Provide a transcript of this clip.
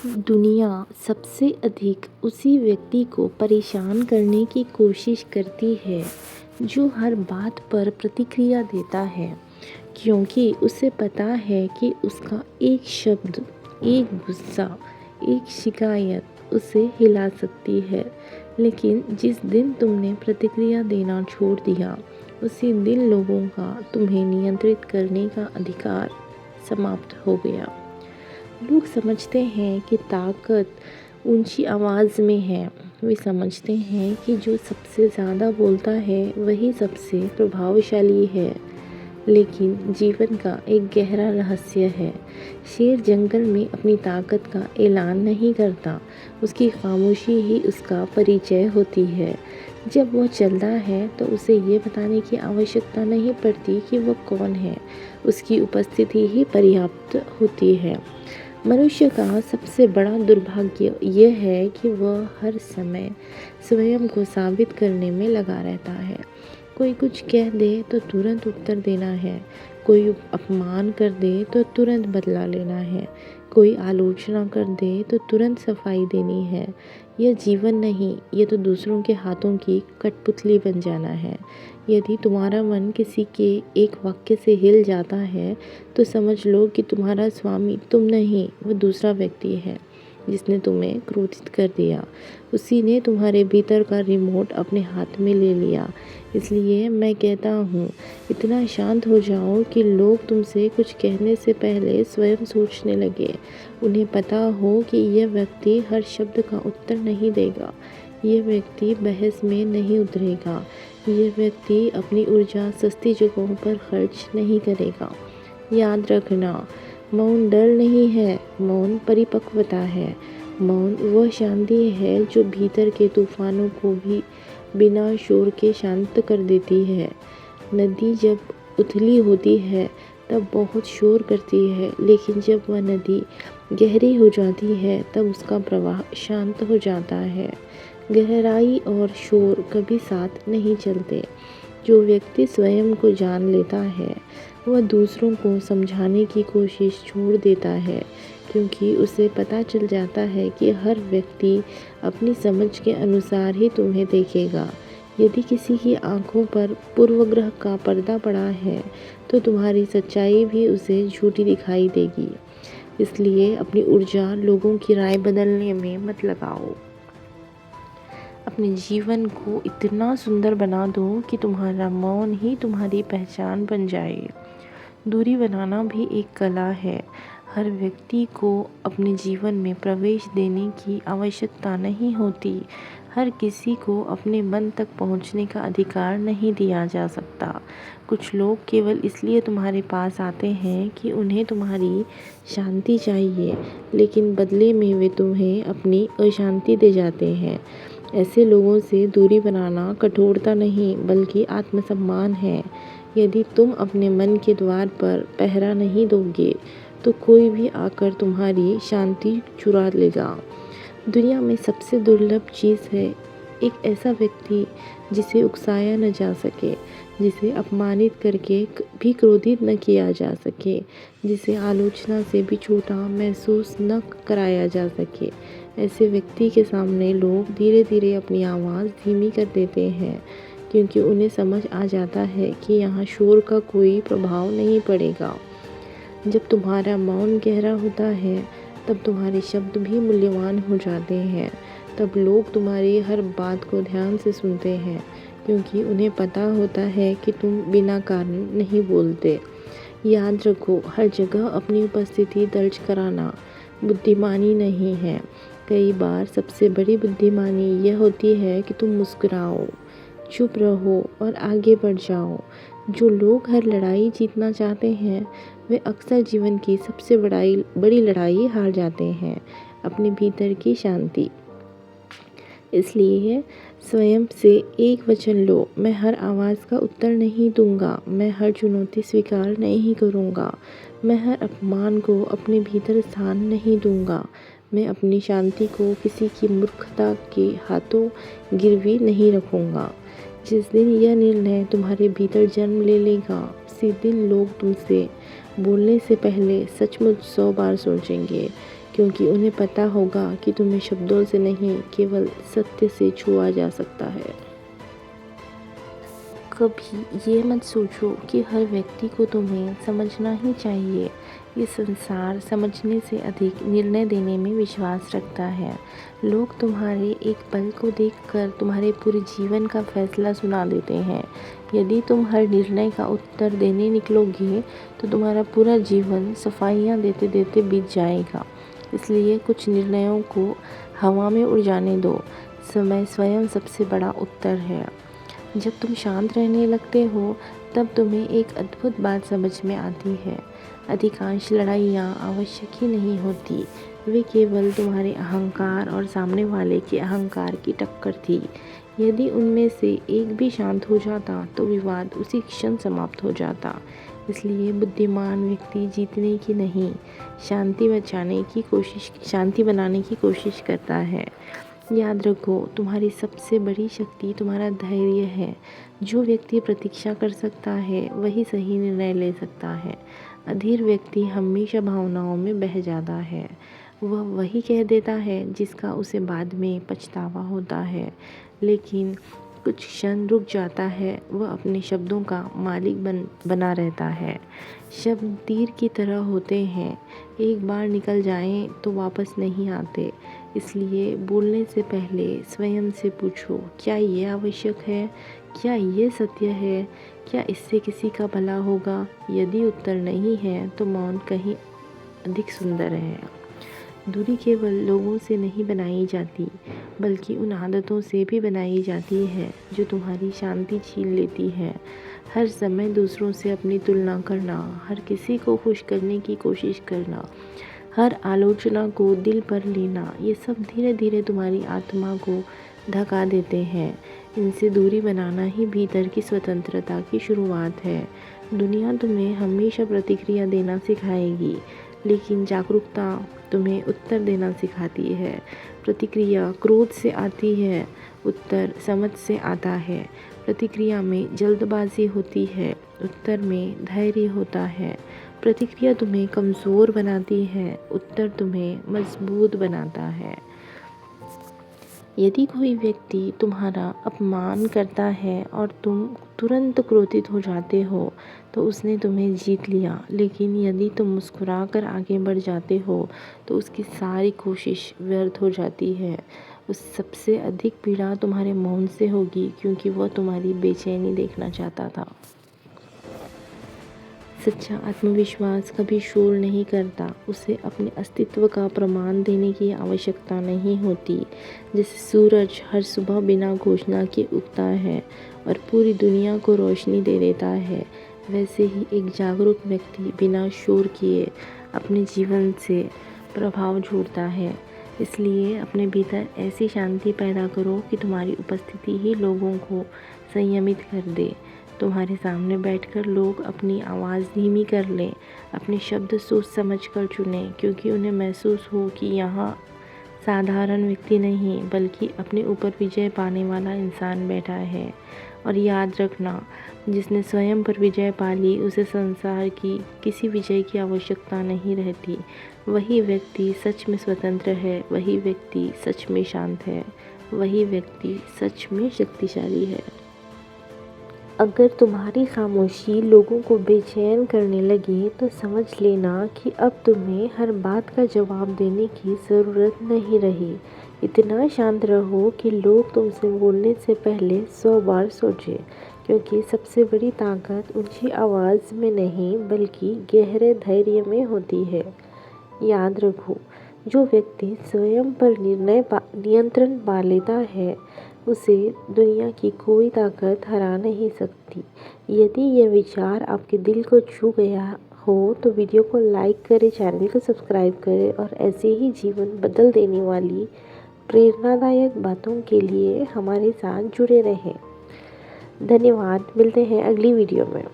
दुनिया सबसे अधिक उसी व्यक्ति को परेशान करने की कोशिश करती है जो हर बात पर प्रतिक्रिया देता है, क्योंकि उसे पता है कि उसका एक शब्द, एक गुस्सा, एक शिकायत उसे हिला सकती है। लेकिन जिस दिन तुमने प्रतिक्रिया देना छोड़ दिया, उसी दिन लोगों का तुम्हें नियंत्रित करने का अधिकार समाप्त हो गया। लोग समझते हैं कि ताकत ऊंची आवाज़ में है। वे समझते हैं कि जो सबसे ज़्यादा बोलता है वही सबसे प्रभावशाली है। लेकिन जीवन का एक गहरा रहस्य है। शेर जंगल में अपनी ताकत का ऐलान नहीं करता, उसकी खामोशी ही उसका परिचय होती है। जब वह चलता है तो उसे ये बताने की आवश्यकता नहीं पड़ती कि वह कौन है, उसकी उपस्थिति ही पर्याप्त होती है। मनुष्य का सबसे बड़ा दुर्भाग्य यह है कि वह हर समय स्वयं को साबित करने में लगा रहता है। कोई कुछ कह दे तो तुरंत उत्तर देना है, कोई अपमान कर दे तो तुरंत बदला लेना है, कोई आलोचना कर दे तो तुरंत सफाई देनी है। यह जीवन नहीं, ये तो दूसरों के हाथों की कठपुतली बन जाना है। यदि तुम्हारा मन किसी के एक वाक्य से हिल जाता है तो समझ लो कि तुम्हारा स्वामी तुम नहीं, वह दूसरा व्यक्ति है जिसने तुम्हें क्रोधित कर दिया। उसी ने तुम्हारे भीतर का रिमोट अपने हाथ में ले लिया। इसलिए मैं कहता हूँ, इतना शांत हो जाओ कि लोग तुमसे कुछ कहने से पहले स्वयं सोचने लगे। उन्हें पता हो कि यह व्यक्ति हर शब्द का उत्तर नहीं देगा, यह व्यक्ति बहस में नहीं उतरेगा, यह व्यक्ति अपनी ऊर्जा सस्ती जगहों पर खर्च नहीं करेगा। याद रखना, मौन डर नहीं है, मौन परिपक्वता है। मौन वह शांति है जो भीतर के तूफानों को भी बिना शोर के शांत कर देती है। नदी जब उथली होती है तब बहुत शोर करती है, लेकिन जब वह नदी गहरी हो जाती है तब उसका प्रवाह शांत हो जाता है। गहराई और शोर कभी साथ नहीं चलते। जो व्यक्ति स्वयं को जान लेता है वह दूसरों को समझाने की कोशिश छोड़ देता है, क्योंकि उसे पता चल जाता है कि हर व्यक्ति अपनी समझ के अनुसार ही तुम्हें देखेगा। यदि किसी की आंखों पर पूर्वग्रह का पर्दा पड़ा है तो तुम्हारी सच्चाई भी उसे झूठी दिखाई देगी। इसलिए अपनी ऊर्जा लोगों की राय बदलने में मत लगाओ। अपने जीवन को इतना सुंदर बना दो कि तुम्हारा मौन ही तुम्हारी पहचान बन जाए। दूरी बनाना भी एक कला है। हर व्यक्ति को अपने जीवन में प्रवेश देने की आवश्यकता नहीं होती। हर किसी को अपने मन तक पहुंचने का अधिकार नहीं दिया जा सकता। कुछ लोग केवल इसलिए तुम्हारे पास आते हैं कि उन्हें तुम्हारी शांति चाहिए, लेकिन बदले में वे तुम्हें अपनी अशांति दे जाते हैं। ऐसे लोगों से दूरी बनाना कठोरता नहीं बल्कि आत्मसम्मान है। यदि तुम अपने मन के द्वार पर पहरा नहीं दोगे तो कोई भी आकर तुम्हारी शांति चुरा लेगा। दुनिया में सबसे दुर्लभ चीज़ है एक ऐसा व्यक्ति जिसे उकसाया न जा सके, जिसे अपमानित करके भी क्रोधित न किया जा सके, जिसे आलोचना से भी छोटा महसूस न कराया जा सके। ऐसे व्यक्ति के सामने लोग धीरे धीरे अपनी आवाज़ धीमी कर देते हैं, क्योंकि उन्हें समझ आ जाता है कि यहाँ शोर का कोई प्रभाव नहीं पड़ेगा। जब तुम्हारा मौन गहरा होता है तब तुम्हारे शब्द भी मूल्यवान हो जाते हैं। तब लोग तुम्हारी हर बात को ध्यान से सुनते हैं, क्योंकि उन्हें पता होता है कि तुम बिना कारण नहीं बोलते। याद रखो, हर जगह अपनी उपस्थिति दर्ज कराना बुद्धिमानी नहीं है। कई बार सबसे बड़ी बुद्धिमानी यह होती है कि तुम मुस्कुराओ, चुप रहो और आगे बढ़ जाओ। जो लोग हर लड़ाई जीतना चाहते हैं वे अक्सर जीवन की सबसे बड़ी लड़ाई हार जाते हैं, अपने भीतर की शांति। इसलिए स्वयं से एक वचन लो, मैं हर आवाज़ का उत्तर नहीं दूंगा, मैं हर चुनौती स्वीकार नहीं करूंगा, मैं हर अपमान को अपने भीतर स्थान नहीं दूंगा, मैं अपनी शांति को किसी की मूर्खता के हाथों गिरवी नहीं रखूंगा। जिस दिन यह निर्णय तुम्हारे भीतर जन्म ले लेगा, उसी दिन लोग तुमसे बोलने से पहले सचमुच 100 बार सोचेंगे, क्योंकि उन्हें पता होगा कि तुम्हें शब्दों से नहीं, केवल सत्य से छुआ जा सकता है। कभी ये मत सोचो कि हर व्यक्ति को तुम्हें समझना ही चाहिए। ये संसार समझने से अधिक निर्णय देने में विश्वास रखता है। लोग तुम्हारे एक पल को देखकर तुम्हारे पूरे जीवन का फैसला सुना देते हैं। यदि तुम हर निर्णय का उत्तर देने निकलोगे तो तुम्हारा पूरा जीवन सफाइयाँ देते देते बीत जाएगा। इसलिए कुछ निर्णयों को हवा में उड़ जाने दो। समय स्वयं सबसे बड़ा उत्तर है। जब तुम शांत रहने लगते हो तब तुम्हें एक अद्भुत बात समझ में आती है। अधिकांश लड़ाइयाँ आवश्यक ही नहीं होती, वे केवल तुम्हारे अहंकार और सामने वाले के अहंकार की टक्कर थी। यदि उनमें से एक भी शांत हो जाता तो विवाद उसी क्षण समाप्त हो जाता। इसलिए बुद्धिमान व्यक्ति जीतने की नहीं, शांति बनाने की कोशिश करता है। याद रखो, तुम्हारी सबसे बड़ी शक्ति तुम्हारा धैर्य है। जो व्यक्ति प्रतीक्षा कर सकता है वही सही निर्णय ले सकता है। अधीर व्यक्ति हमेशा भावनाओं में बह जाता है। वह वही कह देता है जिसका उसे बाद में पछतावा होता है, लेकिन कुछ क्षण रुक जाता है। वह अपने शब्दों का मालिक बना रहता है। शब्द तीर की तरह होते हैं, एक बार निकल जाएं तो वापस नहीं आते। इसलिए बोलने से पहले स्वयं से पूछो, क्या ये आवश्यक है? क्या ये सत्य है? क्या इससे किसी का भला होगा? यदि उत्तर नहीं है तो मौन कहीं अधिक सुंदर है। दूरी केवल लोगों से नहीं बनाई जाती, बल्कि उन आदतों से भी बनाई जाती है जो तुम्हारी शांति छीन लेती है। हर समय दूसरों से अपनी तुलना करना, हर किसी को खुश करने की कोशिश करना, हर आलोचना को दिल पर लेना, ये सब धीरे धीरे तुम्हारी आत्मा को धक्का देते हैं। इनसे दूरी बनाना ही भीतर की स्वतंत्रता की शुरुआत है। दुनिया तुम्हें हमेशा प्रतिक्रिया देना सिखाएगी, लेकिन जागरूकता तुम्हें उत्तर देना सिखाती है। प्रतिक्रिया क्रोध से आती है, उत्तर समझ से आता है। प्रतिक्रिया में जल्दबाजी होती है, उत्तर में धैर्य होता है। प्रतिक्रिया तुम्हें कमज़ोर बनाती है, उत्तर तुम्हें मजबूत बनाता है। यदि कोई व्यक्ति तुम्हारा अपमान करता है और तुम तुरंत क्रोधित हो जाते हो तो उसने तुम्हें जीत लिया। लेकिन यदि तुम मुस्कुराकर आगे बढ़ जाते हो तो उसकी सारी कोशिश व्यर्थ हो जाती है। उस सबसे अधिक पीड़ा तुम्हारे मौन से होगी, क्योंकि वह तुम्हारी बेचैनी देखना चाहता था। सच्चा आत्मविश्वास कभी शोर नहीं करता, उसे अपने अस्तित्व का प्रमाण देने की आवश्यकता नहीं होती। जैसे सूरज हर सुबह बिना घोषणा के उगता है और पूरी दुनिया को रोशनी दे देता है, वैसे ही एक जागरूक व्यक्ति बिना शोर किए अपने जीवन से प्रभाव छोड़ता है। इसलिए अपने भीतर ऐसी शांति पैदा करो कि तुम्हारी उपस्थिति ही लोगों को संयमित कर दे। तुम्हारे सामने बैठकर लोग अपनी आवाज़ धीमी कर लें, अपने शब्द सोच समझ कर चुनें, क्योंकि उन्हें महसूस हो कि यहाँ साधारण व्यक्ति नहीं बल्कि अपने ऊपर विजय पाने वाला इंसान बैठा है। और याद रखना, जिसने स्वयं पर विजय पा ली उसे संसार की किसी विजय की आवश्यकता नहीं रहती। वही व्यक्ति सच में स्वतंत्र है, वही व्यक्ति सच में शांत है, वही व्यक्ति सच में शक्तिशाली है। अगर तुम्हारी खामोशी लोगों को बेचैन करने लगे तो समझ लेना कि अब तुम्हें हर बात का जवाब देने की ज़रूरत नहीं रही। इतना शांत रहो कि लोग तुमसे बोलने से पहले 100 बार सोचें, क्योंकि सबसे बड़ी ताकत ऊंची आवाज़ में नहीं बल्कि गहरे धैर्य में होती है। याद रखो, जो व्यक्ति स्वयं पर नियंत्रण पा लेता है उसे दुनिया की कोई ताकत हरा नहीं सकती। यदि यह विचार आपके दिल को छू गया हो तो वीडियो को लाइक करें, चैनल को सब्सक्राइब करें और ऐसे ही जीवन बदल देने वाली प्रेरणादायक बातों के लिए हमारे साथ जुड़े रहें। धन्यवाद। मिलते हैं अगली वीडियो में।